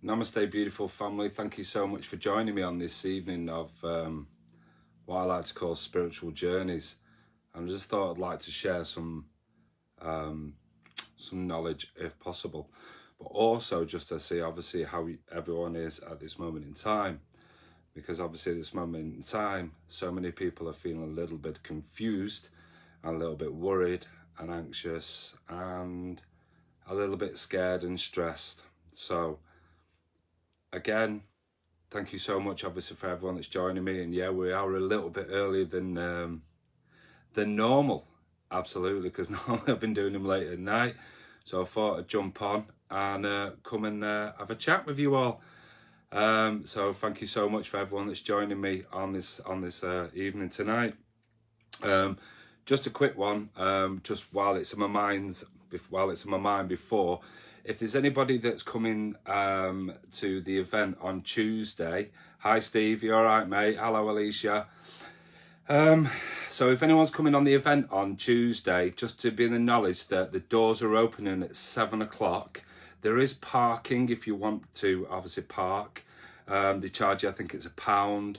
Namaste, beautiful family. Thank you so much for joining me on this evening of what I like to call spiritual journeys. I just thought I'd like to share some knowledge if possible, but also just to see obviously how everyone is at this moment in time, because obviously at this moment in time so many people are feeling a little bit confused and a little bit worried and anxious and a little bit scared and stressed. So again, thank you so much obviously for everyone that's joining me. And yeah, we are a little bit earlier than normal, absolutely, because normally I've been doing them late at night. So I thought I'd jump on and come and have a chat with you all. So thank you so much for everyone that's joining me on this evening tonight. Just a quick one, just while it's in my mind before, if there's anybody that's coming to the event on Tuesday, hi Steve, you all right mate? Hello Alicia. So if anyone's coming on the event on Tuesday, just to be in the knowledge that the doors are opening at 7 o'clock. There is parking if you want to obviously park. They charge you, I think it's £1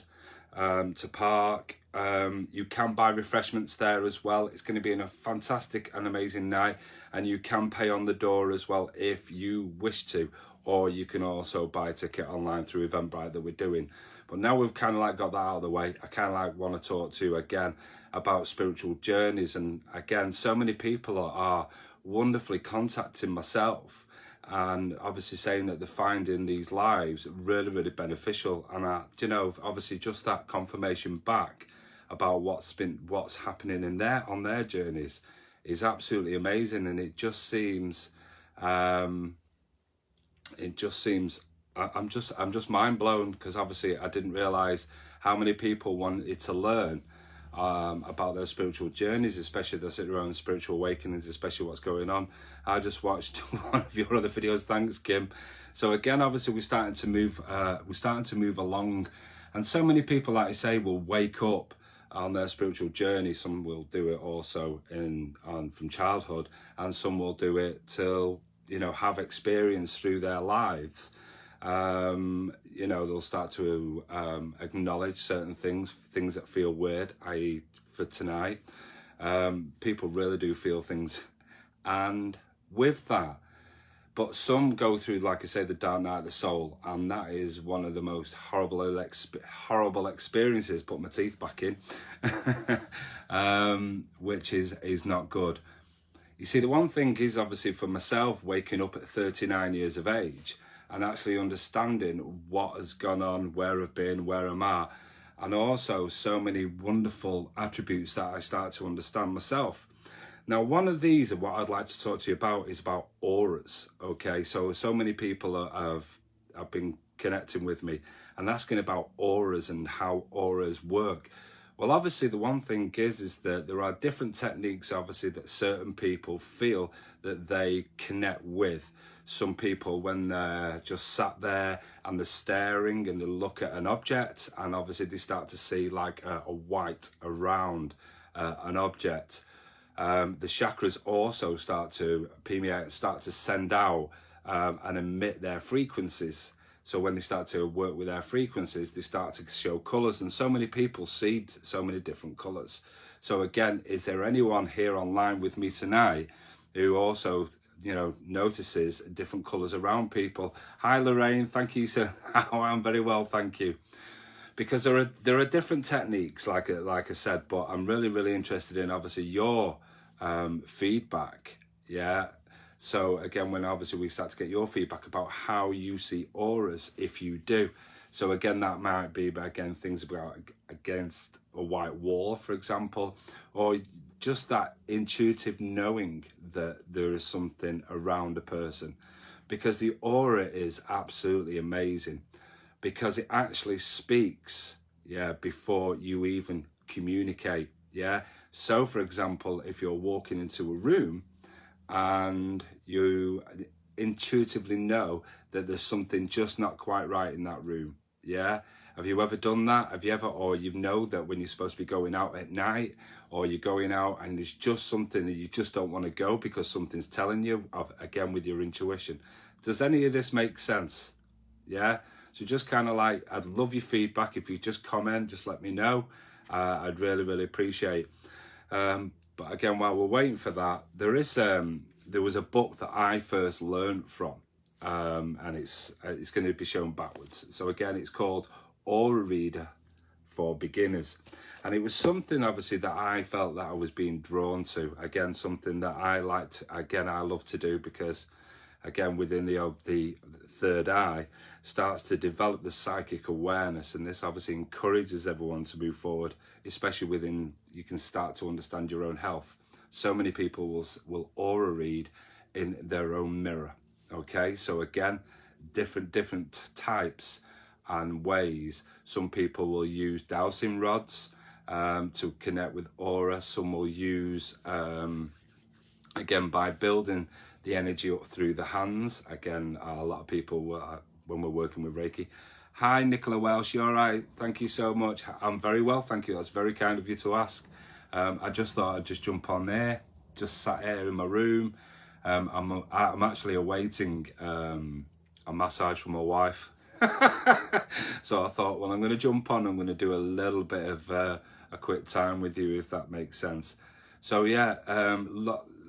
to park. You can buy refreshments there as well. It's going to be a fantastic and amazing night, and you can pay on the door as well if you wish to, or you can also buy a ticket online through Eventbrite that we're doing. But now we've kind of like got that out of the way, I kind of like want to talk to you again about spiritual journeys. And again, so many people are wonderfully contacting myself and obviously saying that they're finding these lives really, really beneficial. And obviously just that confirmation back about what's happening on their journeys is absolutely amazing. And it just seems I'm just mind blown, because obviously I didn't realize how many people wanted to learn about their spiritual journeys, especially their own spiritual awakenings, especially what's going on. I just watched one of your other videos, thanks Kim. So again, obviously we're starting to move along, and so many people, like I say, will wake up on their spiritual journey. Some will do it also from childhood, and some will do it till have experience through their lives. They'll start to acknowledge certain things that feel weird, i.e. for tonight. People really do feel things, and with that, but some go through, like I say, the dark night of the soul, and that is one of the most horrible experiences. Put my teeth back in, which is not good. You see, the one thing is obviously for myself, waking up at 39 years of age and actually understanding what has gone on, where I've been, where I'm at, and also so many wonderful attributes that I start to understand myself. Now, one of these, and what I'd like to talk to you about, is about auras. Okay, so many people have been connecting with me and asking about auras and how auras work. Well, obviously, the one thing is that there are different techniques, obviously, that certain people feel that they connect with. Some people, when they're just sat there and they're staring and they look at an object, and obviously they start to see like a white around an object. The chakras also start to permeate, start to send out and emit their frequencies. So when they start to work with their frequencies, they start to show colours, and so many people see so many different colours. So again, is there anyone here online with me tonight who also, notices different colours around people? Hi Lorraine, thank you, sir. I'm very well, thank you. Because there are different techniques, like I said, but I'm really, really interested in obviously your feedback, yeah. So again, when obviously we start to get your feedback about how you see auras, if you do. So again, that might be, but again, things about against a white wall, for example, or just that intuitive knowing that there is something around a person, because the aura is absolutely amazing, because it actually speaks, yeah, before you even communicate, yeah. So for example, if you're walking into a room and you intuitively know that there's something just not quite right in that room, yeah? Have you ever done that? Have you ever, or you know that when you're supposed to be going out at night, or you're going out and there's just something that you just don't want to go because something's telling you, again with your intuition. Does any of this make sense? Yeah, so just kind of like, I'd love your feedback. If you just comment, just let me know. I'd really appreciate. But again, while we're waiting for that, there was a book that I first learned from, and it's going to be shown backwards. So again, it's called Aura Reader for Beginners, and it was something obviously that I felt that I was being drawn to. Again, something that I liked. Again, I love to do, because again, within the third eye starts to develop the psychic awareness, and this obviously encourages everyone to move forward, especially within, you can start to understand your own health. So many people will aura read in their own mirror. Okay, so again, different types and ways. Some people will use dowsing rods to connect with aura. Some will use again, by building the energy up through the hands. Again, a lot of people, when we're working with Reiki. Hi, Nicola Welsh, you all right? Thank you so much. I'm very well, thank you. That's very kind of you to ask. I just thought I'd just jump on there, just sat here in my room. I'm actually awaiting a massage from my wife. So I thought, well, I'm going to jump on. I'm going to do a little bit of a quick time with you, if that makes sense. So yeah,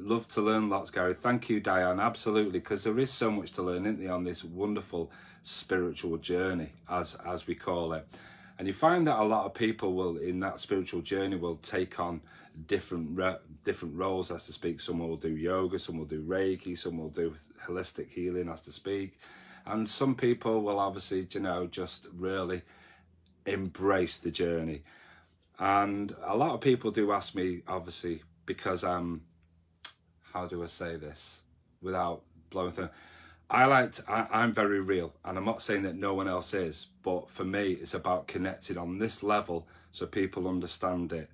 love to learn lots, Gary. Thank you, Diane. Absolutely, because there is so much to learn, isn't there, on this wonderful spiritual journey, as we call it. And you find that a lot of people will, in that spiritual journey, will take on different roles, as to speak. Some will do yoga, some will do Reiki, some will do holistic healing, as to speak. And some people will obviously, just really embrace the journey. And a lot of people do ask me, obviously, because how do I say this without blowing through? I'm very real, and I'm not saying that no one else is, but for me, it's about connecting on this level so people understand it.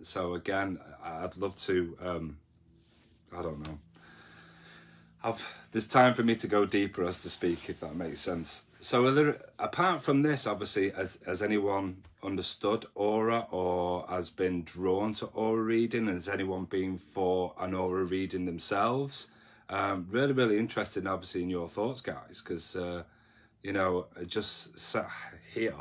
So again, I'd love to, I don't know. There's time for me to go deeper, as to speak, if that makes sense. So apart from this, obviously, has anyone understood aura or has been drawn to aura reading? Has anyone been for an aura reading themselves? Really interested, obviously, in your thoughts, guys, because, just sat here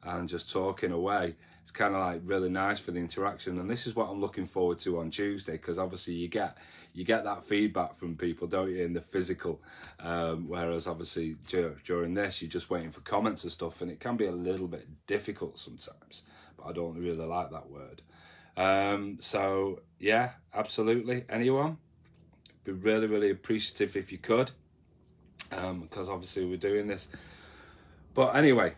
and just talking away, it's kind of like really nice for the interaction. And this is what I'm looking forward to on Tuesday, because obviously you get that feedback from people, don't you, in the physical, whereas obviously during this you're just waiting for comments and stuff, and it can be a little bit difficult sometimes, but I don't really like that word. So yeah, absolutely. Anyone, be really appreciative if you could, because obviously we're doing this. But anyway,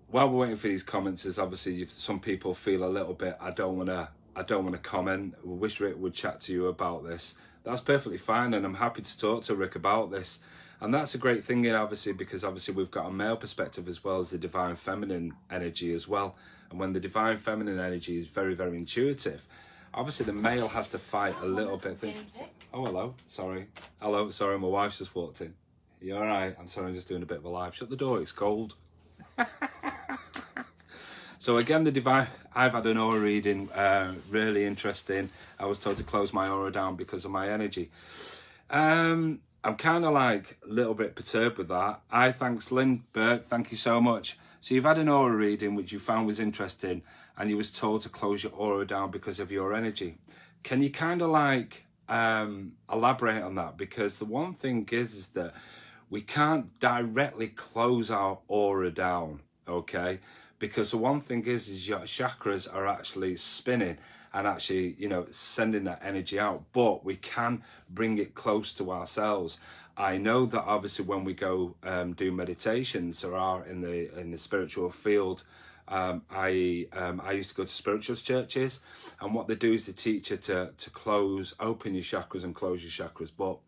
while we're waiting for these comments, is obviously some people feel a little bit, I don't want to comment. I wish Rick would chat to you about this. That's perfectly fine, and I'm happy to talk to Rick about this. And that's a great thing, obviously, because obviously we've got a male perspective as well as the divine feminine energy as well. And when the divine feminine energy is very intuitive, obviously the male has to fight a little bit. Oh, hello, sorry, my wife's just walked in. You all right? I'm sorry, I'm just doing a bit of a live. Shut the door, it's cold. So again, the divine, I've had an aura reading, really interesting. I was told to close my aura down because of my energy. I'm kind of like a little bit perturbed with that. Thanks, Lynn Burke, thank you so much. So you've had an aura reading which you found was interesting, and you was told to close your aura down because of your energy. Can you kind of like elaborate on that? Because the one thing is that we can't directly close our aura down, okay? Because the one thing is your chakras are actually spinning and actually, sending that energy out, but we can bring it close to ourselves. I know that obviously when we go do meditations or are in the spiritual field, I used to go to spiritualist churches, and what they do is they teach you to open your chakras and close your chakras. But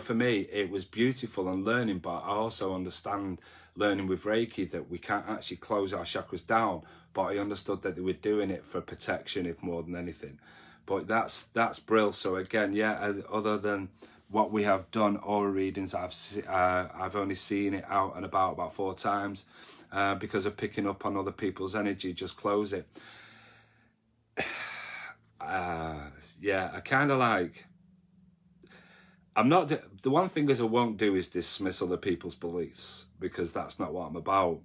for me, it was beautiful and learning, but I also understand learning with Reiki that we can't actually close our chakras down, but I understood that they were doing it for protection, if more than anything. But that's brilliant. So again, other than what we have done, aura readings, I've only seen it out and about 4 times, because of picking up on other people's energy. Just close it. I kind of like, I'm not, the one thing is I won't do is dismiss other people's beliefs, because that's not what I'm about.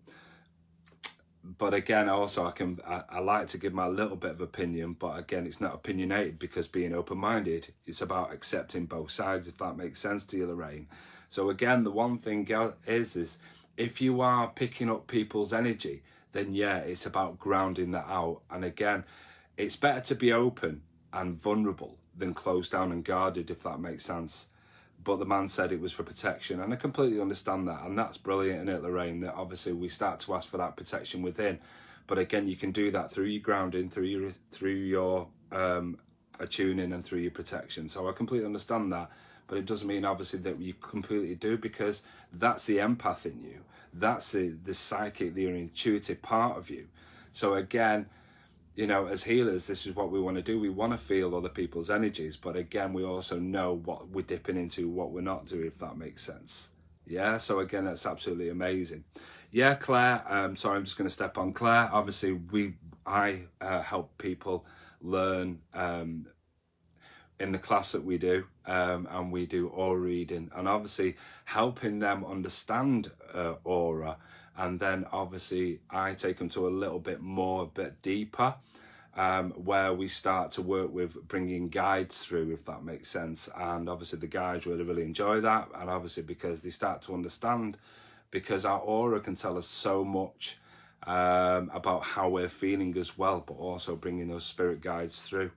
But again, also I like to give my little bit of opinion, but again, it's not opinionated, because being open-minded, it's about accepting both sides, if that makes sense to you, Lorraine. So again, the one thing is if you are picking up people's energy, then yeah, it's about grounding that out. And again, it's better to be open and vulnerable than closed down and guarded, if that makes sense. But the man said it was for protection, and I completely understand that, and that's brilliant, isn't it, Lorraine? That obviously we start to ask for that protection within, but again, you can do that through your grounding, through your attuning, and through your protection. So I completely understand that, but it doesn't mean obviously that you completely do, because that's the empath in you, that's the psychic, the intuitive part of you. So again, you know, as healers, this is what we want to do. We want to feel other people's energies, but again, we also know what we're dipping into, what we're not doing, if that makes sense. Yeah, so again, that's absolutely amazing. Yeah, Claire, sorry, I'm just going to step on Claire. Obviously, I help people learn in the class that we do, and we do aura reading, and obviously helping them understand aura. And then obviously I take them to a bit deeper, where we start to work with bringing guides through, if that makes sense. And obviously the guides really enjoy that, and obviously because they start to understand, because our aura can tell us so much about how we're feeling as well, but also bringing those spirit guides through.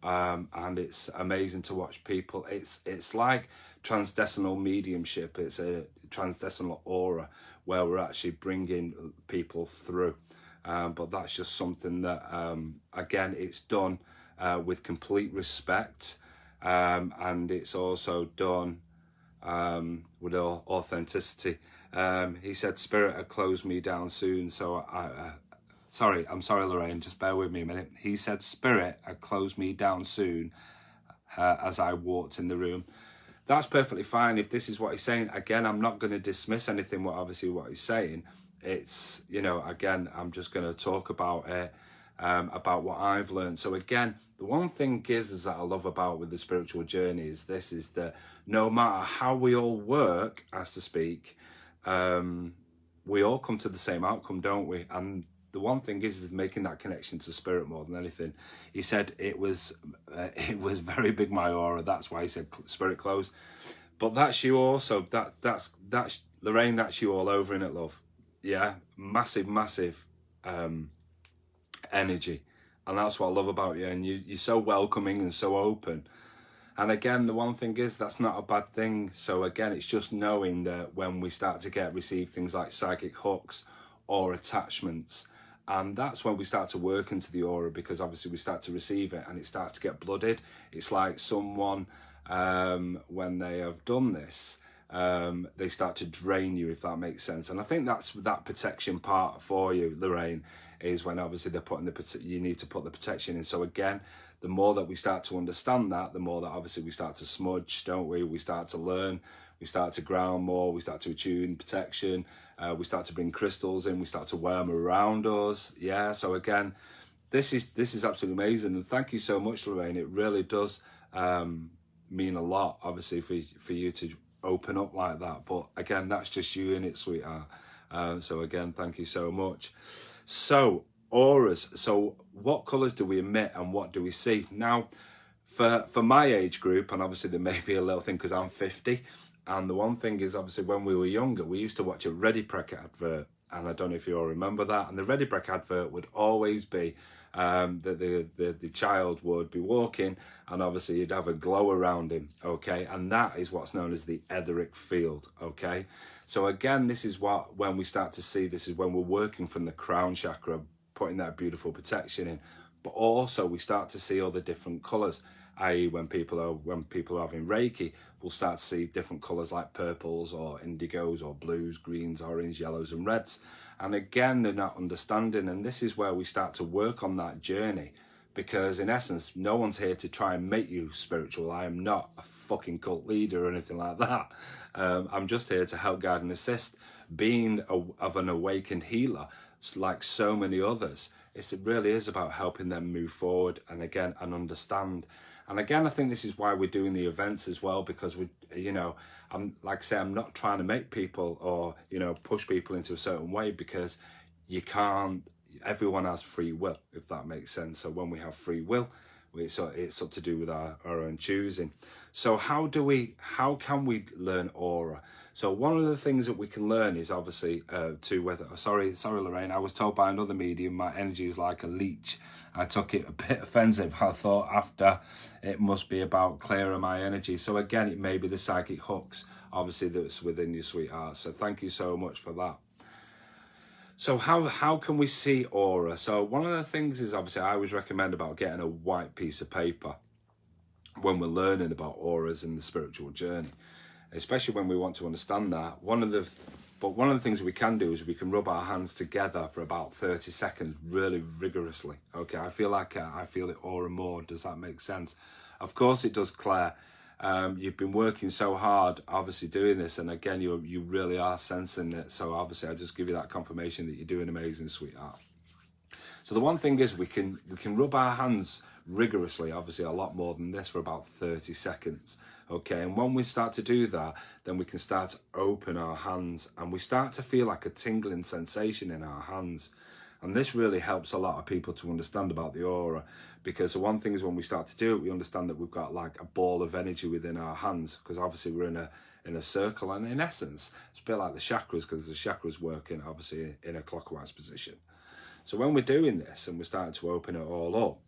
And it's amazing to watch people. It's like transdecenal mediumship. It's a transdecenal aura where we're actually bringing people through. But that's just something that, again, it's done with complete respect, and it's also done with authenticity. He said, "Spirit had closed me down soon, so I'm sorry, Lorraine, just bear with me a minute." He said, "Spirit had closed me down soon as I walked in the room." That's perfectly fine if this is what he's saying. Again, I'm not going to dismiss anything, what he's saying. It's, you know, again, I'm just going to talk about it, about what I've learned. So again, the one thing is that I love about with the spiritual journey is that no matter how we all work, as to speak, we all come to the same outcome, don't we? And the one thing is making that connection to spirit more than anything. He said it was very big, my aura. That's why he said spirit closed. But that's you also. That's Lorraine. That's you all over in it, love. Yeah, massive energy, and that's what I love about you. And you're so welcoming and so open. And again, the one thing is that's not a bad thing. So again, it's just knowing that when we start to receive things like psychic hooks or attachments, and that's when we start to work into the aura, because obviously we start to receive it and it starts to get blooded. It's like someone, when they have done this, they start to drain you, if that makes sense. And I think that's that protection part for you, Lorraine, is when obviously they're putting you need to put the protection in. So again, the more that we start to understand that, the more that obviously we start to smudge, don't we? We start to learn, we start to ground more, we start to attune protection, we start to bring crystals in, we start to wear them around us. Yeah, so again, this is absolutely amazing, and thank you so much, Lorraine. It really does mean a lot, obviously, for you to open up like that. But again, that's just you in it, sweetheart. So again, thank you so much. So auras. So what colours do we emit and what do we see? Now, for my age group, and obviously there may be a little thing because I'm 50, and the one thing is obviously when we were younger, we used to watch a Ready Brek advert, and I don't know if you all remember that. And the Ready Brek advert would always be that the child would be walking, and obviously you'd have a glow around him, okay? And that is what's known as the etheric field, okay? So again, this is when we start to see, this is when we're working from the crown chakra, putting that beautiful protection in. But also we start to see all the different colours, i.e. when people are having Reiki, we'll start to see different colours like purples or indigos or blues, greens, orange, yellows and reds. And again, they're not understanding, and this is where we start to work on that journey, because in essence, no one's here to try and make you spiritual. I am not a fucking cult leader or anything like that. I'm just here to help, guide and assist. Being of an awakened healer, like so many others, it really is about helping them move forward and again, and understand. And again, I think this is why we're doing the events as well, because we, you know, I'm like I say, I'm not trying to make people or, you know, push people into a certain way, because you can't, everyone has free will, if that makes sense. So when we have free will, it's up to do with our own choosing. So how can we learn aura? So one of the things that we can learn is obviously sorry Lorraine, I was told by another medium my energy is like a leech. I took it a bit offensive. I thought after it must be about clearing my energy. So again, it may be the psychic hooks, obviously, that's within you, sweetheart. So thank you so much for that. So how can we see aura? So one of the things is, obviously, I always recommend about getting a white piece of paper when we're learning about auras in the spiritual journey, especially when we want to understand that. One of the things we can do is we can rub our hands together for about 30 seconds really vigorously. Okay, I feel like I feel the aura more. Does that make sense? Of course it does, Claire. You've been working so hard, obviously, doing this, and again, you really are sensing it. So obviously, I just give you that confirmation that you're doing amazing, sweetheart. So the one thing is we can rub our hands rigorously, obviously a lot more than this, for about 30 seconds. Okay, and when we start to do that, then we can start to open our hands, and we start to feel like a tingling sensation in our hands. And this really helps a lot of people to understand about the aura, because the one thing is, when we start to do it, we understand that we've got like a ball of energy within our hands, because obviously we're in a circle, and in essence it's a bit like the chakras, because the chakras working obviously in a clockwise position. So when we're doing this and we're starting to open it all up,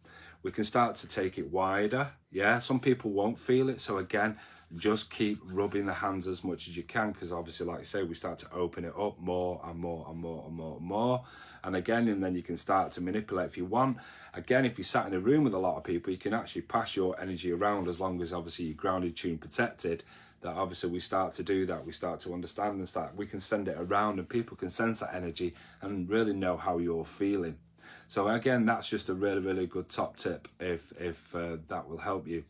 we can start to take it wider. Yeah, some people won't feel it, so again, just keep rubbing the hands as much as you can, because obviously, like I say, we start to open it up more and more and more and more and more. And again, and then you can start to manipulate if you want. Again, if you sat in a room with a lot of people, you can actually pass your energy around, as long as obviously you're grounded, tuned, protected. That obviously we start to do that, we start to understand, and we can send it around, and people can sense that energy and really know how you're feeling. So again, that's just a really, really good top tip if that will help you.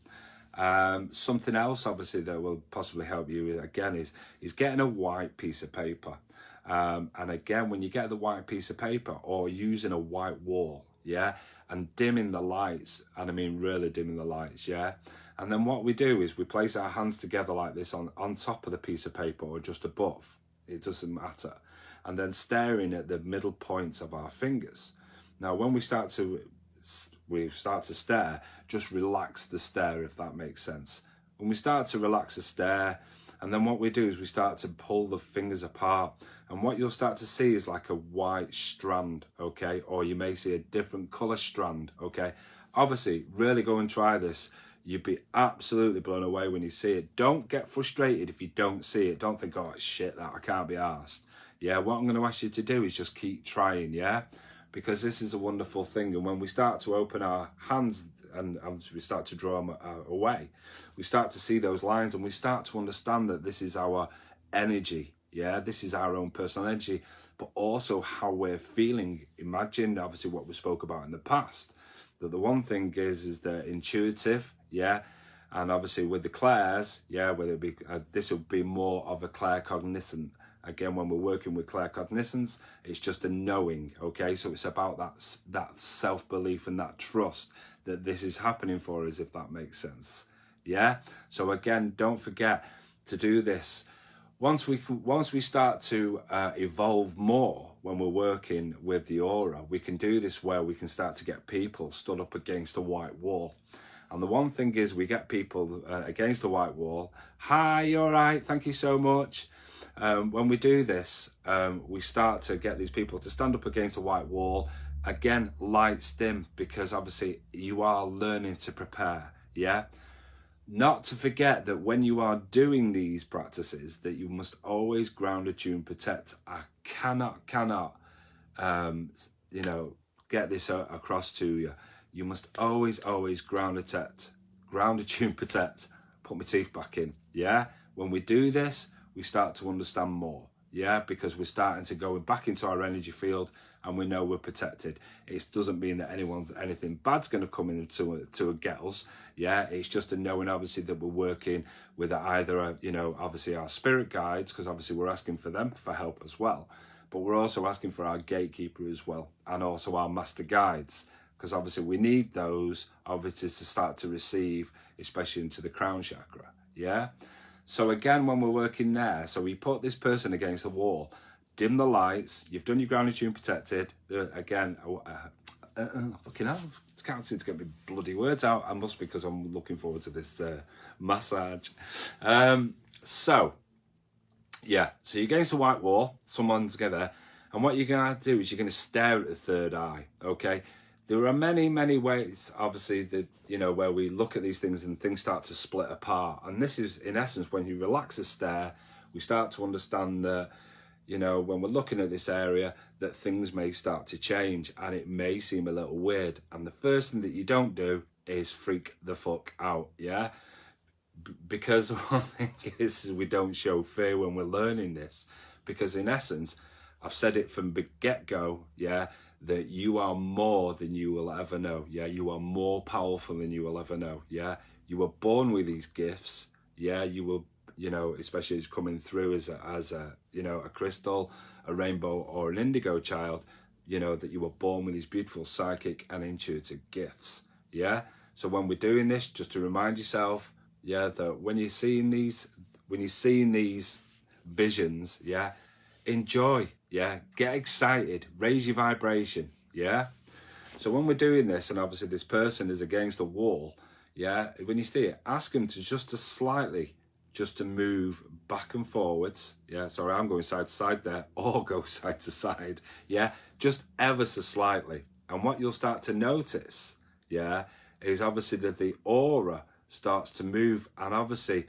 Something else obviously that will possibly help you again is getting a white piece of paper. And again, when you get the white piece of paper, or using a white wall, yeah, and dimming the lights, and I mean really dimming the lights, yeah. And then what we do is we place our hands together like this on top of the piece of paper, or just above, it doesn't matter. And then staring at the middle points of our fingers. Now, when we start to stare, just relax the stare, if that makes sense. When we start to relax the stare, and then what we do is we start to pull the fingers apart, and what you'll start to see is like a white strand, okay? Or you may see a different colour strand, okay? Obviously, really go and try this. You'd be absolutely blown away when you see it. Don't get frustrated if you don't see it. Don't think, oh, shit, that I can't be arsed. Yeah, what I'm going to ask you to do is just keep trying, yeah? Because this is a wonderful thing. And when we start to open our hands and we start to draw them away, we start to see those lines, and we start to understand that this is our energy. Yeah, this is our own personal energy, but also how we're feeling. Imagine, obviously, what we spoke about in the past, that the one thing is they're intuitive, yeah, and obviously with the clairs, yeah, whether it be this will be more of a claircognizant. Again, when we're working with claircognizance, it's just a knowing, okay? So it's about that self-belief and that trust that this is happening for us, if that makes sense, yeah? So again, don't forget to do this. Once we start to evolve more when we're working with the aura, we can do this where we can start to get people stood up against a white wall. And the one thing is, we get people against a white wall. Hi, you all right? Thank you so much. When we do this, we start to get these people to stand up against a white wall. Again, lights dim, because obviously you are learning to prepare, yeah? Not to forget that when you are doing these practices, that you must always ground, attune, protect. I cannot, get this across to you. You must always ground, attune, protect. Put my teeth back in, yeah? When we do this, we start to understand more, yeah? Because we're starting to go back into our energy field, and we know we're protected. It doesn't mean that anything bad's going to come in to get us, yeah? It's just a knowing, obviously, that we're working with either, obviously our spirit guides, because obviously we're asking for them for help as well. But we're also asking for our gatekeeper as well, and also our master guides. because obviously we need those, obviously, to start to receive, especially into the crown chakra, yeah? So again, when we're working there, so we put this person against the wall, dim the lights, you've done your grounding tune protected, again, fucking hell, I can't seem to get my bloody words out. I must, because I'm looking forward to this massage. So you're against the white wall, someone's together, and what you're going to do is you're going to stare at the third eye, okay? There are many, many ways, obviously, that, you know, where we look at these things and things start to split apart. And this is, in essence, when you relax the stare, we start to understand that, you know, when we're looking at this area, that things may start to change and it may seem a little weird. And the first thing that you don't do is freak the fuck out, yeah? Because one thing is we don't show fear when we're learning this. Because in essence, I've said it from the get-go, yeah, that you are more than you will ever know, yeah? You are more powerful than you will ever know, yeah? You were born with these gifts, yeah? You were, you know, especially as coming through as a you know, a crystal, a rainbow, or an indigo child, you know, that you were born with these beautiful psychic and intuitive gifts, yeah? So when we're doing this, just to remind yourself, yeah, that when you're seeing these visions, yeah, enjoy, yeah, get excited, raise your vibration, yeah? So when we're doing this, and obviously this person is against the wall, yeah, when you see it, ask them to just to move back and forwards, yeah, sorry, I'm going side to side there, or go side to side, yeah, just ever so slightly. And what you'll start to notice, yeah, is obviously that the aura starts to move, and obviously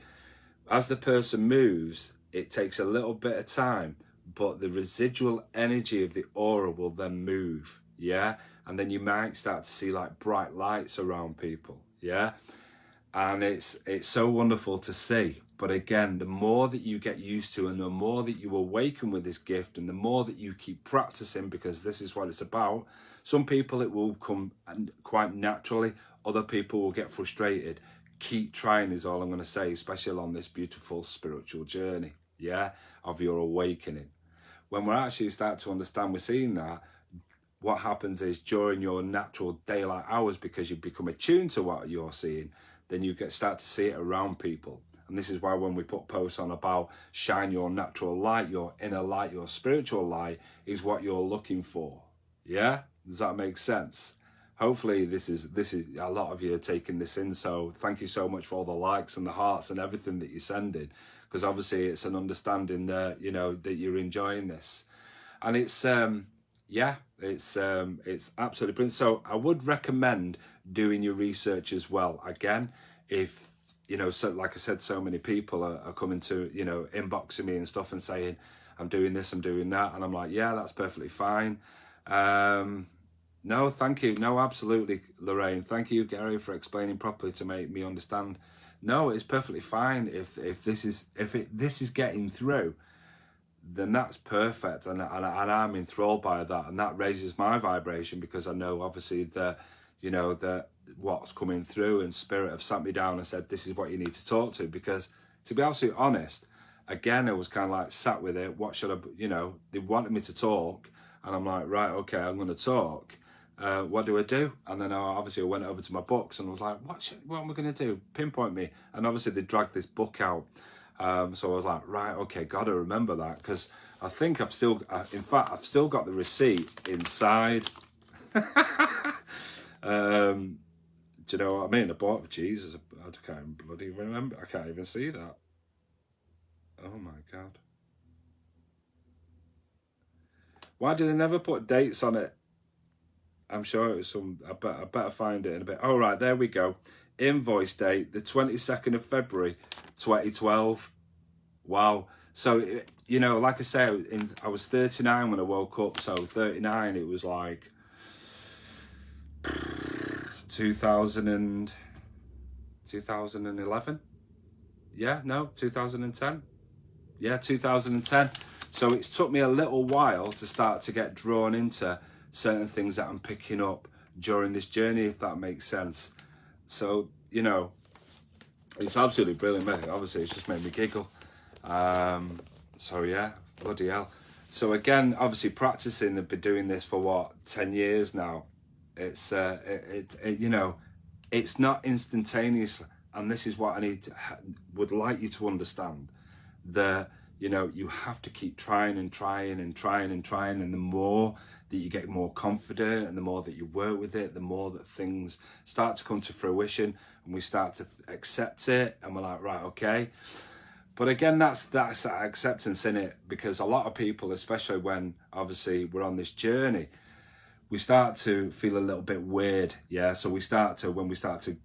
as the person moves, it takes a little bit of time, but the residual energy of the aura will then move, yeah? And then you might start to see like bright lights around people, yeah? And it's so wonderful to see. But again, the more that you get used to and the more that you awaken with this gift and the more that you keep practicing, because this is what it's about, some people it will come quite naturally, other people will get frustrated. Keep trying is all I'm going to say, especially on this beautiful spiritual journey, yeah, of your awakening. When we actually start to understand we're seeing that, what happens is during your natural daylight hours, because you become attuned to what you're seeing, then you start to see it around people. And this is why when we put posts on about shine your natural light, your inner light, your spiritual light is what you're looking for, yeah? Does that make sense? Hopefully this is a lot of you are taking this in, so thank you so much for all the likes and the hearts and everything that you're sending, because obviously it's an understanding that, you know, that you're enjoying this. And it's it's absolutely brilliant. So I would recommend doing your research as well. Again, if, you know, so like I said, so many people are coming to, you know, inboxing me and stuff and saying, I'm doing this, I'm doing that. And I'm like, yeah, that's perfectly fine. No, thank you. No, absolutely, Lorraine. Thank you, Gary, for explaining properly to make me understand. No, it's perfectly fine. If this is getting through, then that's perfect. And I'm enthralled by that. And that raises my vibration, because I know obviously that, you know, that what's coming through and spirit have sat me down and said, this is what you need to talk to. Because to be absolutely honest, again, I was kind of like sat with it. What should I, you know, they wanted me to talk. And I'm like, right, okay, I'm going to talk. What do I do? And then obviously I went over to my books and was like, what am I going to do? Pinpoint me. And obviously they dragged this book out. So I was like, right, okay, got to remember that, because I think I've still got the receipt inside. Do you know what I mean? I bought, Jesus, I can't bloody remember. I can't even see that. Oh my God. Why do they never put dates on it? I'm sure it was some, I better find it in a bit. Oh, right, there we go. Invoice date, the 22nd of February, 2012. Wow. So, you know, like I say, I was 39 when I woke up. So 39, it was like 2011. Yeah, no, 2010. Yeah, 2010. So it's took me a little while to start to get drawn into certain things that I'm picking up during this journey, if that makes sense. So, you know, it's absolutely brilliant, mate. Obviously, it's just made me giggle. So yeah, bloody hell. So again, obviously practicing, I've been doing this for what, 10 years now. It's you know, it's not instantaneous, and this is what I would like you to understand, that you know, you have to keep trying and trying and trying and trying, and the more that you get more confident and the more that you work with it, the more that things start to come to fruition and we start to accept it, and we're like, right, okay. But again, that's that acceptance in it, because a lot of people, especially when obviously we're on this journey, we start to feel a little bit weird, yeah. So when we start to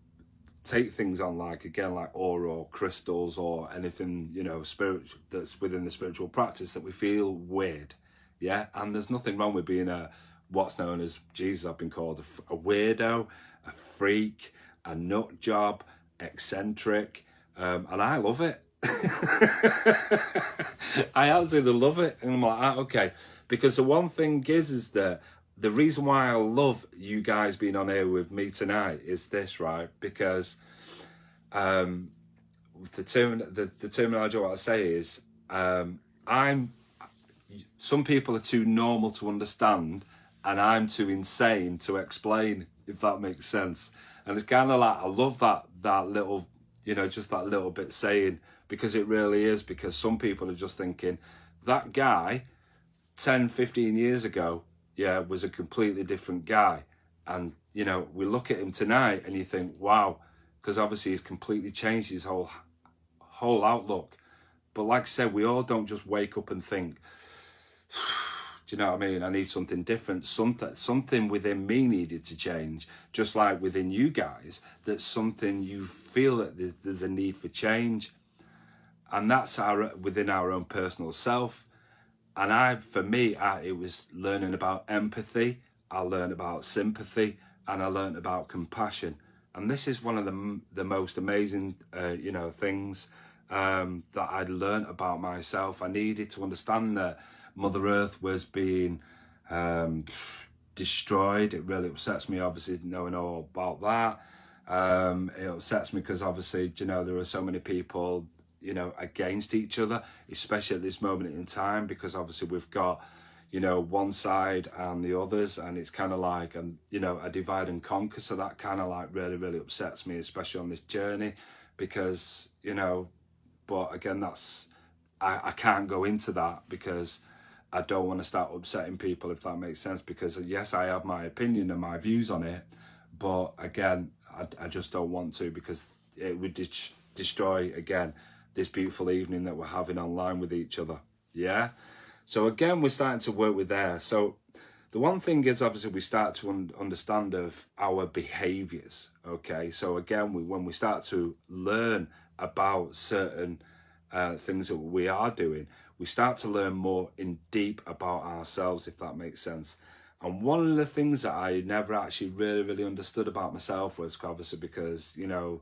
take things on, like again, like aura or crystals or anything, you know, spiritual, that's within the spiritual practice, that we feel weird, yeah. And there's nothing wrong with being what's known as, Jesus, I've been called a weirdo, a freak, a nut job, eccentric, and I love it. I absolutely love it, and I'm like, okay, because the one thing is that the reason why I love you guys being on here with me tonight is this, right? Because the terminology what I say is, some people are too normal to understand, and I'm too insane to explain, if that makes sense. And it's kind of like, I love that little, you know, just that little bit saying, because it really is, because some people are just thinking, that guy 10, 15 years ago, yeah, was a completely different guy. And, you know, we look at him tonight and you think, wow, because obviously he's completely changed his whole outlook. But like I said, we all don't just wake up and think, do you know what I mean? I need something different. Something within me needed to change, just like within you guys, that's something you feel that there's a need for change. And that's within our own personal self. And for me, it was learning about empathy. I learned about sympathy, and I learned about compassion. And this is one of the most amazing, you know, things that I'd learned about myself. I needed to understand that Mother Earth was being destroyed. It really upsets me, obviously, knowing all about that. It upsets me because obviously, you know, there are so many people, you know, against each other, especially at this moment in time, because obviously we've got, you know, one side and the others, and it's kind of like, you know, a divide and conquer. So that kind of like really, really upsets me, especially on this journey, because, you know, but again, I can't go into that because I don't want to start upsetting people, if that makes sense, because yes, I have my opinion and my views on it, but again, I just don't want to, because it would destroy, again, this beautiful evening that we're having online with each other, yeah? So again, we're starting to work with there. So the one thing is, obviously, we start to understand of our behaviours, okay? So again, when we start to learn about certain things that we are doing, we start to learn more in deep about ourselves, if that makes sense. And one of the things that I never actually really understood about myself was obviously because, you know,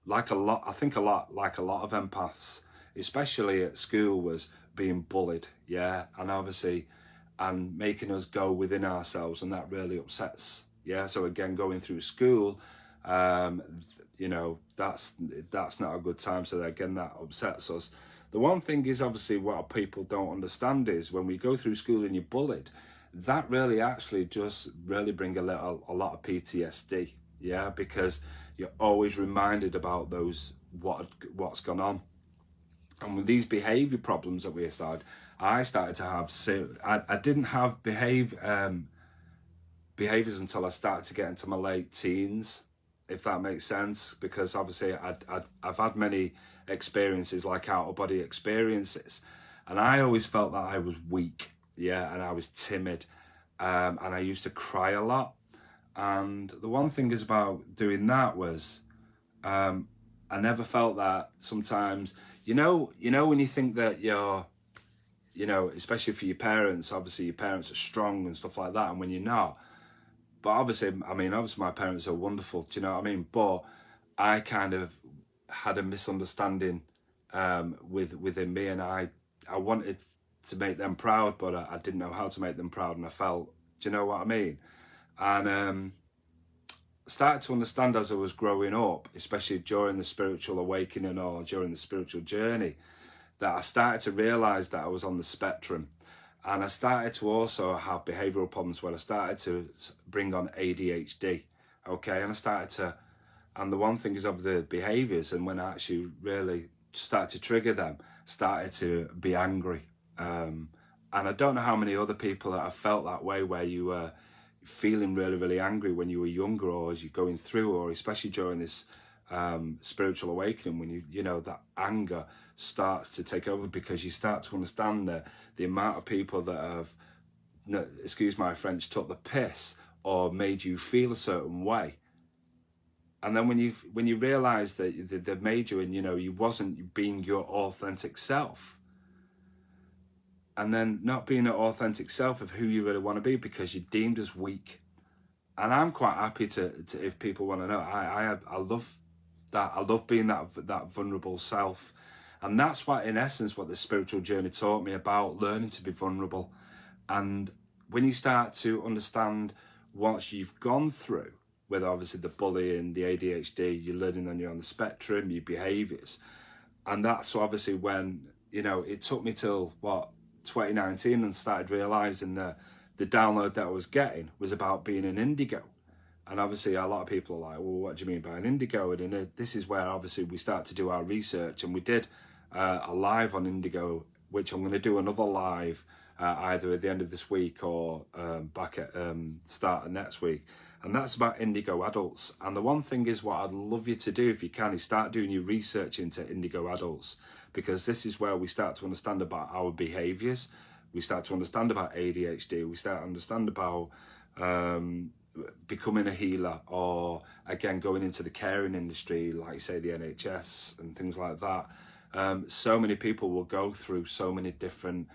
like a lot of empaths, especially at school, was being bullied, yeah, and obviously, and making us go within ourselves, and that really upsets, yeah. So again, going through school, you know, that's not a good time. So again, that upsets us. The one thing is, obviously, what people don't understand is when we go through school and you're bullied, that really actually just really bring a lot of PTSD, yeah, because you're always reminded about what's gone on. And with these behaviour problems that we started, I started to have, I didn't have behaviours until I started to get into my late teens, if that makes sense, because obviously I've had many experiences, like out-of-body experiences, and I always felt that I was weak, yeah, and I was timid, and I used to cry a lot. And the one thing is about doing that was, I never felt that sometimes, you know, when you think that you're, you know, especially for your parents, obviously your parents are strong and stuff like that, and when you're not, but obviously my parents are wonderful, do you know what I mean? But I kind of had a misunderstanding within me, and I wanted to make them proud, but I didn't know how to make them proud, and I felt, do you know what I mean? And started to understand as I was growing up, especially during the spiritual awakening or during the spiritual journey, that I started to realise that I was on the spectrum. And I started to also have behavioural problems where I started to bring on ADHD, okay? And the one thing is of the behaviours, and when I actually really started to trigger them, started to be angry. And I don't know how many other people that have felt that way, where you were feeling really, really angry when you were younger, or as you're going through, or especially during this spiritual awakening, when you know that anger starts to take over, because you start to understand the amount of people that have, no, excuse my French, took the piss or made you feel a certain way. And then when you realise that they've made you, and you wasn't being your authentic self, and then not being an authentic self of who you really want to be, because you're deemed as weak. And I'm quite happy to if people want to know, I love that. I love being that vulnerable self. And that's what, in essence, what the spiritual journey taught me about, learning to be vulnerable. And when you start to understand what you've gone through, with obviously the bullying, the ADHD, you're learning that you're on the spectrum, your behaviours. And that's obviously when, it took me till, 2019, and started realising that the download that I was getting was about being an indigo. And obviously a lot of people are like, well, what do you mean by an indigo? And this is where obviously we start to do our research, and we did a live on indigo, which I'm going to do another live either at the end of this week or back at start of next week. And that's about indigo adults. And the one thing is, what I'd love you to do, if you can, is start doing your research into indigo adults, because this is where we start to understand about our behaviours. We start to understand about ADHD. We start to understand about becoming a healer, or again going into the caring industry, like say the NHS and things like that. So many people will go through so many different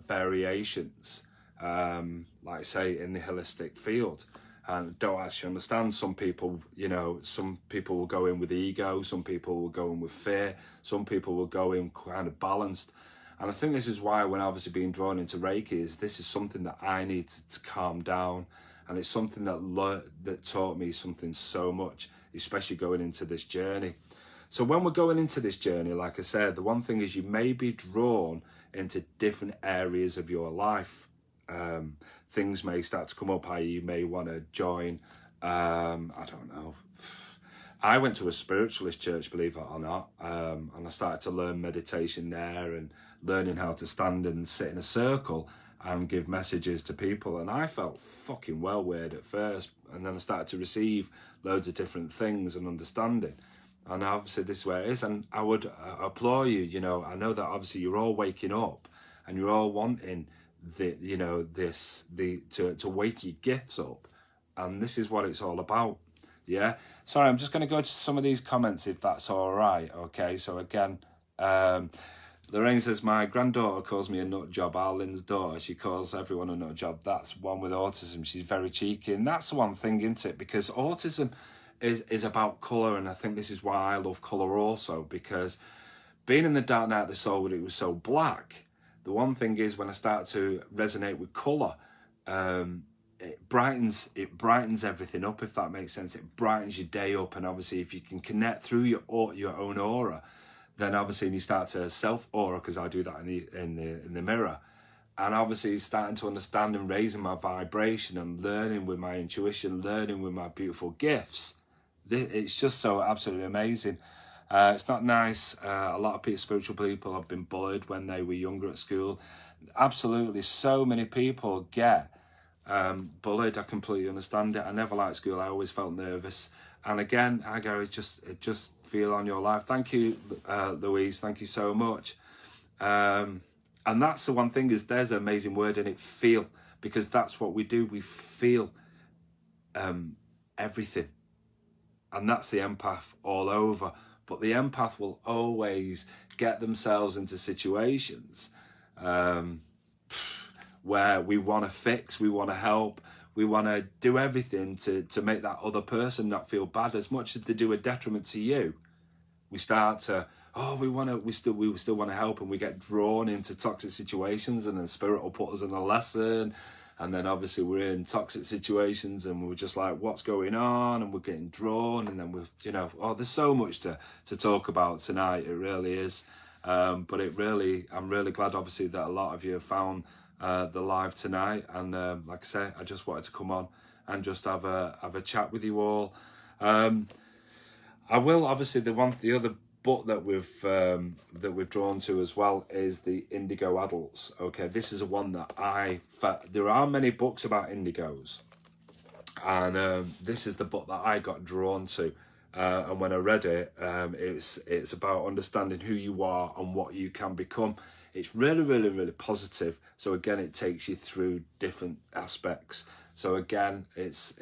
variations, like say in the holistic field, and don't actually understand. Some people will go in with ego, some people will go in with fear, some people will go in kind of balanced. And I think this is why, when obviously being drawn into Reiki, this is something that I need to calm down. And it's something that taught me something so much, especially going into this journey. So when we're going into this journey, like I said, the one thing is you may be drawn into different areas of your life. Things may start to come up, how you may want to join, I don't know. I went to a spiritualist church, believe it or not, and I started to learn meditation there, and learning how to stand and sit in a circle and give messages to people. And I felt fucking well weird at first, and then I started to receive loads of different things and understanding. And obviously this is where it is, and I would applaud you. I know that obviously you're all waking up, and you're all wanting to wake your gifts up, and this is what it's all about. Yeah. Sorry, I'm just going to go to some of these comments, if that's all right. Okay. So again, Lorraine says, my granddaughter calls me a nut job. Arlen's daughter, she calls everyone a nut job. That's one with autism. She's very cheeky. And that's the one thing, isn't it? Because autism is about colour. And I think this is why I love colour also. Because being in the dark night of the soul, when it was so black, the one thing is, when I start to resonate with colour, it brightens everything up, if that makes sense. It brightens your day up. And obviously if you can connect through your own aura, then obviously you start to self-aura, because I do that in the mirror. And obviously starting to understand and raising my vibration and learning with my intuition, learning with my beautiful gifts. It's just so absolutely amazing. It's not nice. A lot of spiritual people have been bullied when they were younger at school. Absolutely, so many people get bullied. I completely understand it. I never liked school. I always felt nervous. And again, Gary, just feel on your life. Thank you, Louise. Thank you so much. And that's the one thing, is there's an amazing word in it, feel, because that's what we do. We feel everything. And that's the empath all over. But the empath will always get themselves into situations where we want to fix, we want to help, we want to do everything to make that other person not feel bad. As much as they do a detriment to you, we start to, we still want to help, and we get drawn into toxic situations, and then spirit will put us in a lesson, and then obviously we're in toxic situations, and we're just like, what's going on? And we're getting drawn, and then there's so much to talk about tonight. It really is. But I'm really glad, obviously, that a lot of you have found the live tonight, and like I say, I just wanted to come on and just have a chat with you all. I will obviously the other book that we've drawn to as well is the Indigo Adults. Okay, this is a one that there are many books about indigos, and this is the book that I got drawn to. And when I read it, it's about understanding who you are and what you can become. It's really, really, really positive. So again, it takes you through different aspects. So again, it's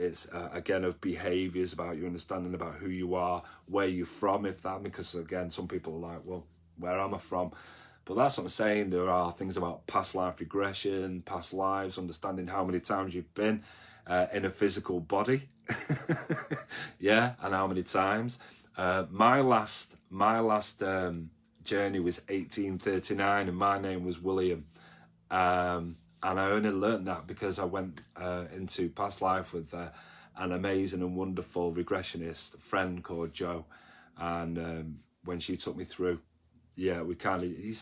again of behaviours, about your understanding about who you are, where you're from, because again, some people are like, well, where am I from? But that's what I'm saying. There are things about past life regression, past lives, understanding how many times you've been in a physical body, yeah, and how many times. My last journey was 1839, and my name was William. And I only learned that because I went into past life with an amazing and wonderful regressionist friend called Jo. And when she took me through, yeah, we kind of, you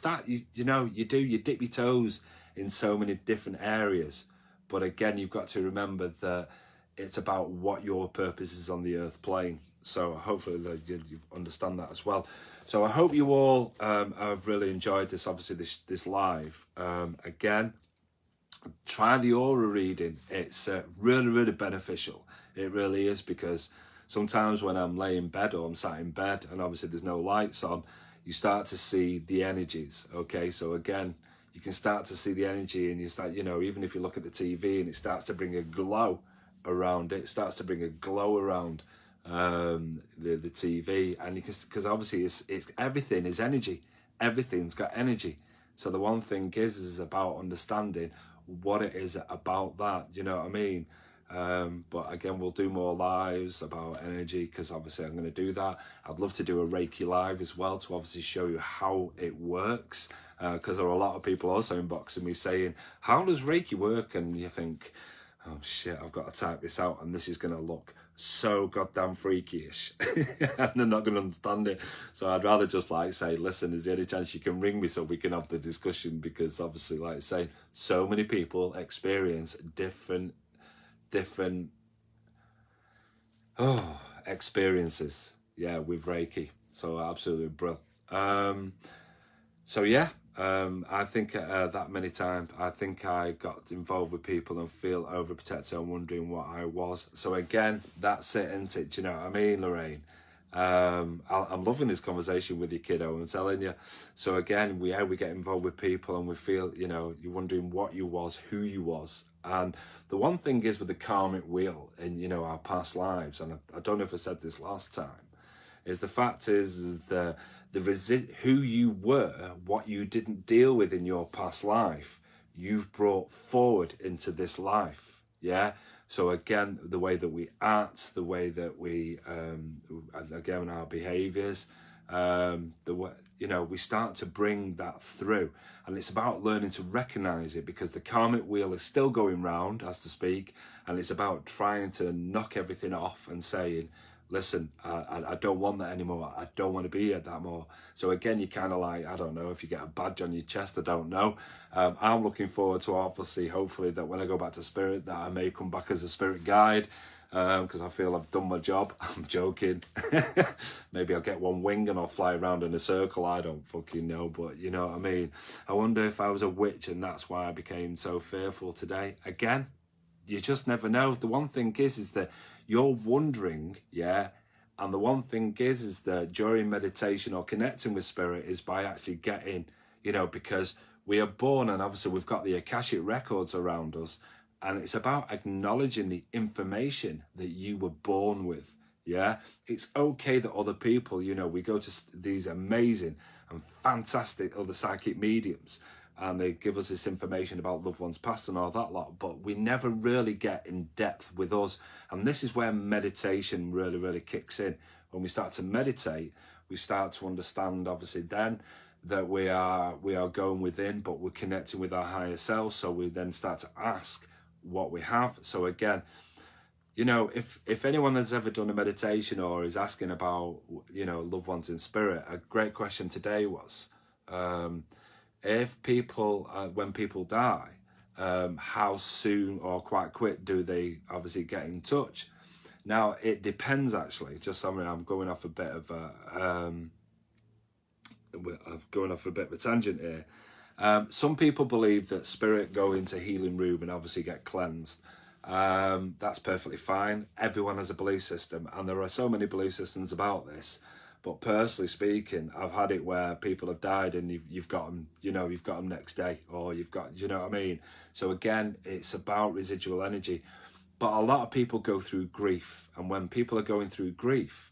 dip your toes in so many different areas. But again, you've got to remember that it's about what your purpose is on the earth plane. So hopefully you understand that as well. So I hope you all have really enjoyed this, obviously, this live. Again, try the aura reading. It's really, really beneficial. It really is, because sometimes when I'm laying in bed or I'm sat in bed and obviously there's no lights on, you start to see the energies. Okay, so again, you can start to see the energy, and you start, even if you look at the TV and it starts to bring a glow around it, starts to bring a glow around the TV, and because obviously it's everything is energy. Everything's got energy. So the one thing is about understanding what it is about that, you know what I mean? But again, we'll do more lives about energy, because obviously I'm going to do that. I'd love to do a Reiki live as well, to obviously show you how it works, because there are a lot of people also inboxing me saying, how does Reiki work? And you think, oh shit, I've got to type this out, and this is going to look so goddamn freaky-ish and they're not going to understand it. So I'd rather just say, listen, is there any chance you can ring me so we can have the discussion? Because obviously, like I say, so many people experience different experiences, yeah, with Reiki. So absolutely brilliant. So yeah, I think that many times I think I got involved with people and feel overprotected and wondering what I was. So again, that's it, isn't it? Do you know what I mean, Lorraine? I'm loving this conversation with you, kiddo, I'm telling you. So again, we get involved with people and we feel, you're wondering what you was, who you was. And the one thing is with the karmic wheel in, our past lives, and I don't know if I said this last time, is the fact is the who you were, what you didn't deal with in your past life, you've brought forward into this life, yeah? So again, the way that we act, the way that we, again, our behaviours, the way, we start to bring that through. And it's about learning to recognise it, because the karmic wheel is still going round, as to speak, and it's about trying to knock everything off and saying, listen, I don't want that anymore. I don't want to be at that more. So again, you kind of I don't know if you get a badge on your chest, I don't know. I'm looking forward to obviously, hopefully, that when I go back to spirit, that I may come back as a spirit guide, because I feel I've done my job. I'm joking. Maybe I'll get one wing and I'll fly around in a circle. I don't fucking know, but you know what I mean. I wonder if I was a witch and that's why I became so fearful today. Again, you just never know. The one thing is that you're wondering, yeah, and the one thing is that during meditation or connecting with spirit is by actually getting, because we are born, and obviously we've got the Akashic records around us, and it's about acknowledging the information that you were born with, yeah? It's okay that other people, we go to these amazing and fantastic other psychic mediums, and they give us this information about loved ones past and all that lot, but we never really get in depth with us. And this is where meditation really, really kicks in. When we start to meditate, we start to understand, obviously, then that we are going within, but we're connecting with our higher self. So we then start to ask what we have. So again, if anyone has ever done a meditation or is asking about, loved ones in spirit, a great question today was, if people, when people die, how soon or quite quick do they obviously get in touch? Now, it depends actually. Just, I mean, I'm going off a bit of a tangent here. Some people believe that spirit go into healing room and obviously get cleansed. That's perfectly fine. Everyone has a belief system, and there are so many belief systems about this. But personally speaking, I've had it where people have died and you've got them, you've got them next day, or you've got, you know what I mean? So again, it's about residual energy. But a lot of people go through grief, and when people are going through grief,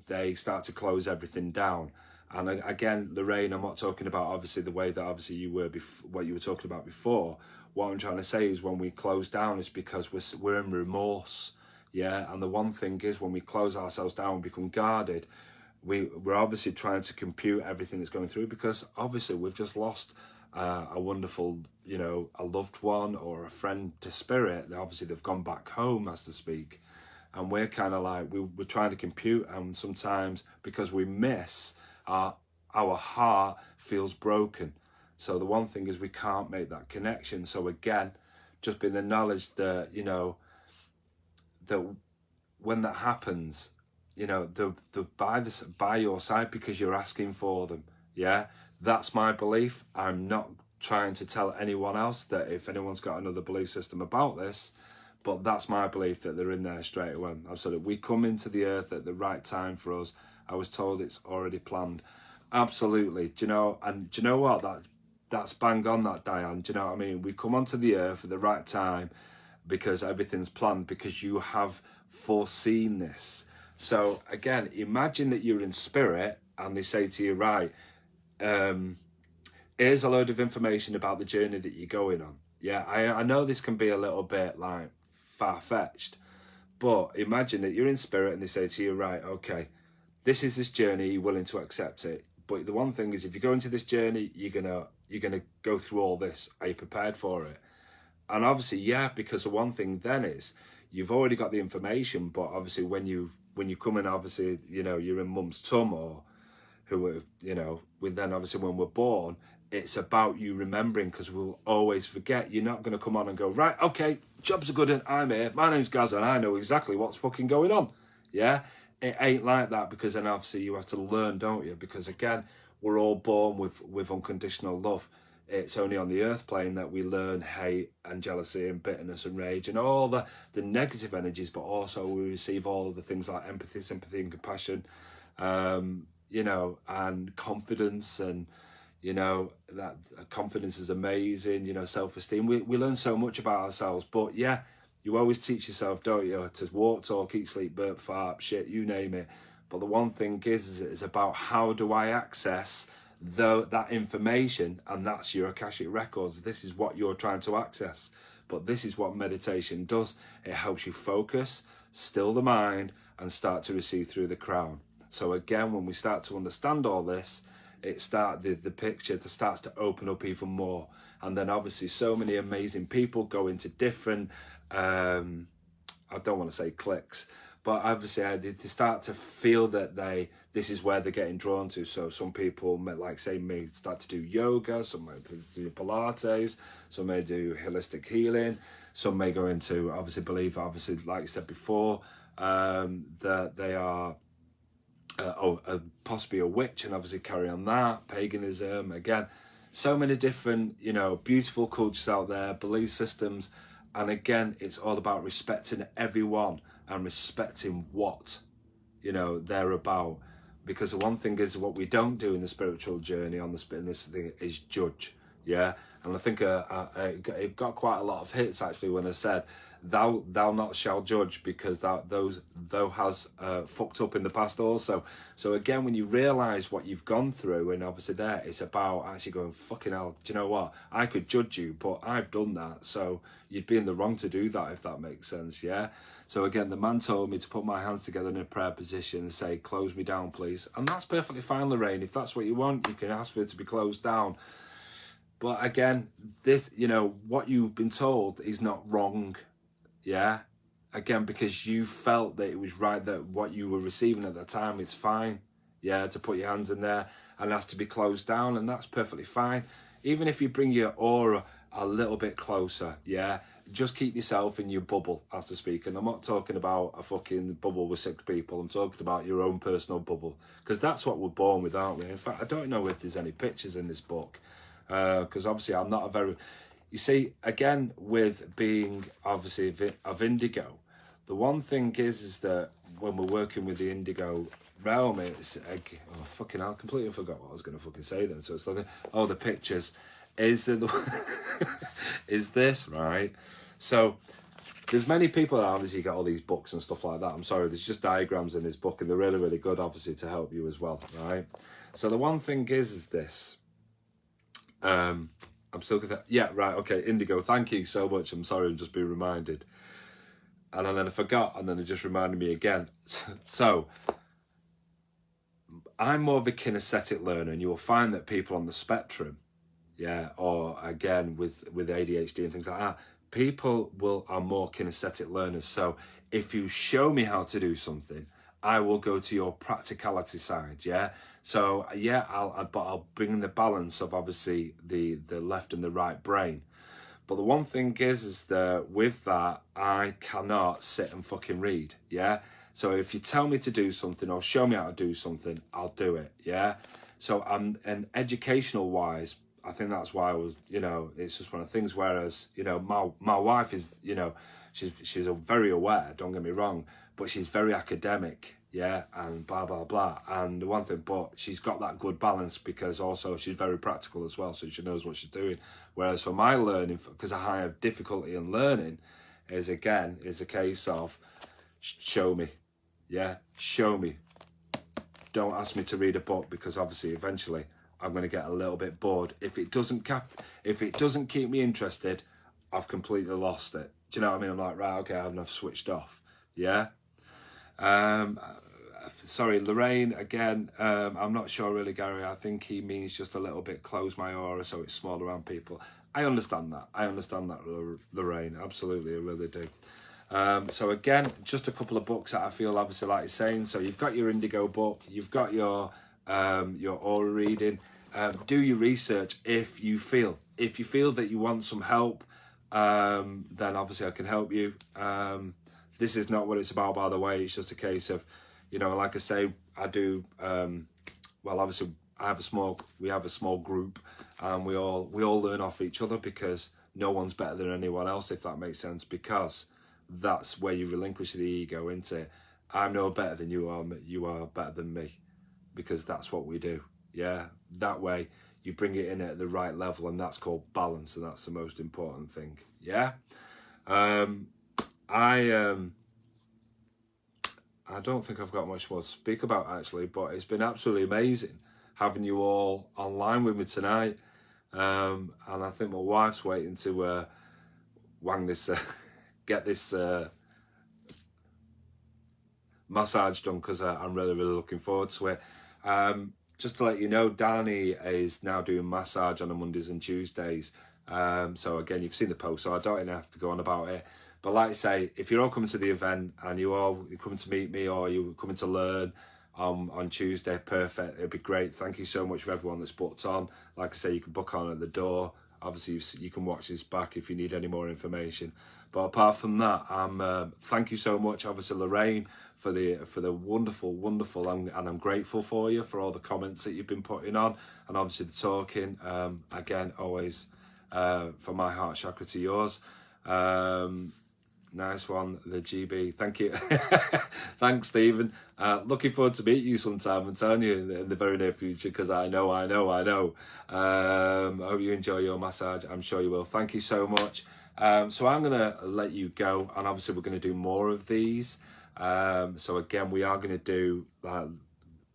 they start to close everything down. And again, Lorraine, I'm not talking about obviously the way that obviously you were what you were talking about before. What I'm trying to say is when we close down, it's because we're in remorse. Yeah, and the one thing is when we close ourselves down and become guarded, we're obviously trying to compute everything that's going through, because obviously we've just lost a wonderful, a loved one or a friend to spirit. Obviously they've gone back home, as to speak, and we're kind of like, we're trying to compute, and sometimes because we miss, our heart feels broken. So the one thing is we can't make that connection. So again, just being the knowledge that, that when that happens, they're by your side because you're asking for them. Yeah, that's my belief. I'm not trying to tell anyone else that if anyone's got another belief system about this, but that's my belief, that they're in there straight away. Absolutely. We come into the earth at the right time for us. I was told it's already planned. Absolutely. And do you know what? That's bang on, that, Diane. Do you know what I mean? We come onto the earth at the right time because everything's planned, because you have foreseen this. So again, imagine that you're in spirit and they say to you, right, here's a load of information about the journey that you're going on. Yeah, I know this can be a little bit like far-fetched, but imagine that you're in spirit and they say to you, right, okay, this is this journey, you're willing to accept it. But the one thing is, if you go into this journey, you're gonna go through all this. Are you prepared for it? And obviously, yeah, because the one thing then is you've already got the information, but obviously when you come in, obviously, you're in mum's tum, or then obviously when we're born, it's about you remembering, because we'll always forget. You're not going to come on and go, right, okay, jobs are good and I'm here. My name's Gaz and I know exactly what's fucking going on. Yeah, it ain't like that, because then obviously you have to learn, don't you? Because again, we're all born with unconditional love. It's only on the earth plane that we learn hate and jealousy and bitterness and rage and all the negative energies, but also we receive all the things like empathy, sympathy and compassion, and confidence, and that confidence is amazing, self-esteem. We learn so much about ourselves. But yeah, you always teach yourself, don't you, to walk, talk, eat, sleep, burp, fart, shit, you name it. But the one thing is about how do I access that information, and that's your Akashic records. This is what you're trying to access. But this is what meditation does. It helps you focus, still the mind, and start to receive through the crown. So again, when we start to understand all this, the picture starts to open up even more. And then obviously so many amazing people go into different, I don't want to say cliques, but obviously they start to feel that this is where they're getting drawn to. So some people may start to do yoga, some may do Pilates, some may do holistic healing, some may go into believe like I said before, that they are possibly a witch, and obviously carry on that, paganism. Again, so many different beautiful cultures out there, belief systems, and again, it's all about respecting everyone and respecting what they're about. Because the one thing is, what we don't do in the spiritual journey in this thing is judge. Yeah, and I think it got quite a lot of hits actually when I said, thou not shall judge, because thou has fucked up in the past also. So again, when you realise what you've gone through, and obviously there, it's about actually going, fucking hell, do you know what? I could judge you, but I've done that, so you'd be in the wrong to do that, if that makes sense, yeah? So again, the man told me to put my hands together in a prayer position and say, close me down, please. And that's perfectly fine, Lorraine. If that's what you want, you can ask for it to be closed down. But again, this, what you've been told is not wrong. Yeah, again, because you felt that it was right, that what you were receiving at that time is fine. Yeah, to put your hands in there and ask to be closed down, and that's perfectly fine. Even if you bring your aura a little bit closer, yeah? Just keep yourself in your bubble, as to speak. And I'm not talking about a fucking bubble with 6 people. I'm talking about your own personal bubble, because that's what we're born with, aren't we? In fact, I don't know if there's any pictures in this book, because obviously I'm not a very... You see, again, with being obviously of indigo, the one thing is that when we're working with the indigo realm, it's... Oh, fucking hell, I completely forgot what I was going to fucking say then. So it's like, oh, the pictures... Is this, right? So there's many people that obviously get all these books and stuff like that. I'm sorry, there's just diagrams in this book, and they're really, really good, obviously, to help you as well, right? So the one thing is this. I'm still gonna... Yeah, right, okay, indigo, thank you so much. I'm sorry, I'm just being reminded. And then I forgot, and then it just reminded me again. So I'm more of a kinesthetic learner, and you will find that people on the spectrum, yeah, or again with ADHD and things like that, people are more kinesthetic learners. So if you show me how to do something, I will go to your practicality side, yeah. So yeah, I'll bring in the balance of obviously the left and the right brain. But the one thing is that with that, I cannot sit and fucking read, yeah. So if you tell me to do something or show me how to do something, I'll do it, yeah. So and educational wise, I think that's why I was, you know, it's just one of the things. Whereas, you know, my wife is, you know, she's very aware, don't get me wrong, but she's very academic, yeah, and blah, blah, blah. And the one thing, but she's got that good balance because also she's very practical as well, so she knows what she's doing. Whereas for my learning, because I have difficulty in learning, is a case of show me, yeah, show me. Don't ask me to read a book, because obviously eventually I'm going to get a little bit bored. If it doesn't keep me interested, I've completely lost it. Do you know what I mean? I'm like, right, okay, I've switched off. Yeah. Sorry, Lorraine, again, I'm not sure really, Gary. I think he means just a little bit close my aura so it's small around people. I understand that, Lorraine. Absolutely, I really do. So again, just a couple of books that I feel obviously like you're saying. So you've got your indigo book, you've got your aura reading. Do your research. If you feel that you want some help, then obviously I can help you. This is not what it's about, by the way. It's just a case of, you know, like I say, I do. Well, obviously, we have a small group, and we all learn off each other, because no one's better than anyone else, if that makes sense. Because that's where you relinquish the ego into. I'm no better than you are. You are better than me, because that's what we do. Yeah, that way you bring it in at the right level, and that's called balance, and that's the most important thing. Yeah. I don't think I've got much more to speak about, actually, but it's been absolutely amazing having you all online with me tonight. And I think my wife's waiting to wang this, get this massage done, because I'm really, really looking forward to it. Just to let you know, Danny is now doing massage on the Mondays and Tuesdays. So again, you've seen the post, so I don't even have to go on about it. But like I say, if you're all coming to the event and you're coming to meet me, or you're coming to learn on Tuesday, perfect. It'd be great. Thank you so much for everyone that's booked on. Like I say, you can book on at the door. Obviously, you can watch this back if you need any more information. But apart from that, thank you so much, obviously, Lorraine, for the wonderful, and I'm grateful for you for all the comments that you've been putting on, and obviously the talking. Again, always from my heart chakra to yours. Nice one, the GB. Thank you. Thanks, Stephen. Looking forward to meet you sometime, I'm telling you, in the very near future, because I know. I hope you enjoy your massage. I'm sure you will. Thank you so much. So I'm going to let you go, and obviously we're going to do more of these. So again, we are going to do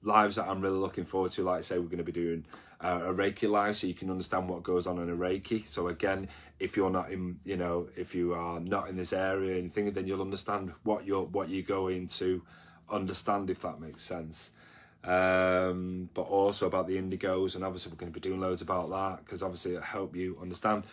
lives that I'm really looking forward to. Like I say, we're going to be doing a Reiki live, so you can understand what goes on in a Reiki. So again, if you're not in, you know, if you are not in this area or anything, then you'll understand what you're going to understand, if that makes sense. But also about the indigos, and obviously we're going to be doing loads about that, because obviously it'll help you understand.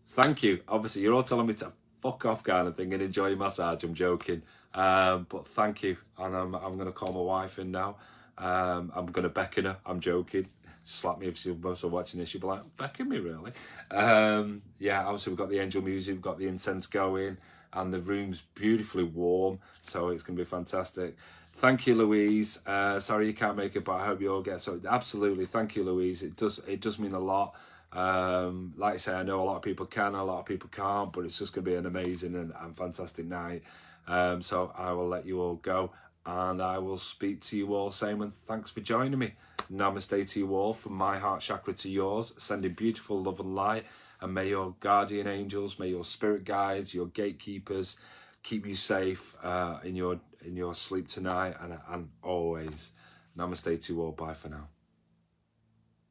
Thank you. Obviously, you're all telling me to fuck off kind of thing and enjoy your massage. I'm joking. But thank you. And I'm going to call my wife in now. I'm going to beckon her. I'm joking. slap me if you're also watching this. She'll be like, becking me, really? Yeah, obviously we've got the angel music, we've got the incense going, and the room's beautifully warm, so it's going to be fantastic. Thank you, Louise. Sorry you can't make it, but I hope you all get so. Absolutely, thank you, Louise. It does mean a lot. Like I say, I know a lot of people can, a lot of people can't, but it's just going to be an amazing and fantastic night. So I will let you all go, and I will speak to you all soon, and thanks for joining me. Namaste to you all, from my heart chakra to yours, sending beautiful love and light, and may your guardian angels, may your spirit guides, your gatekeepers keep you safe in your sleep tonight and always. Namaste to you all. Bye for now.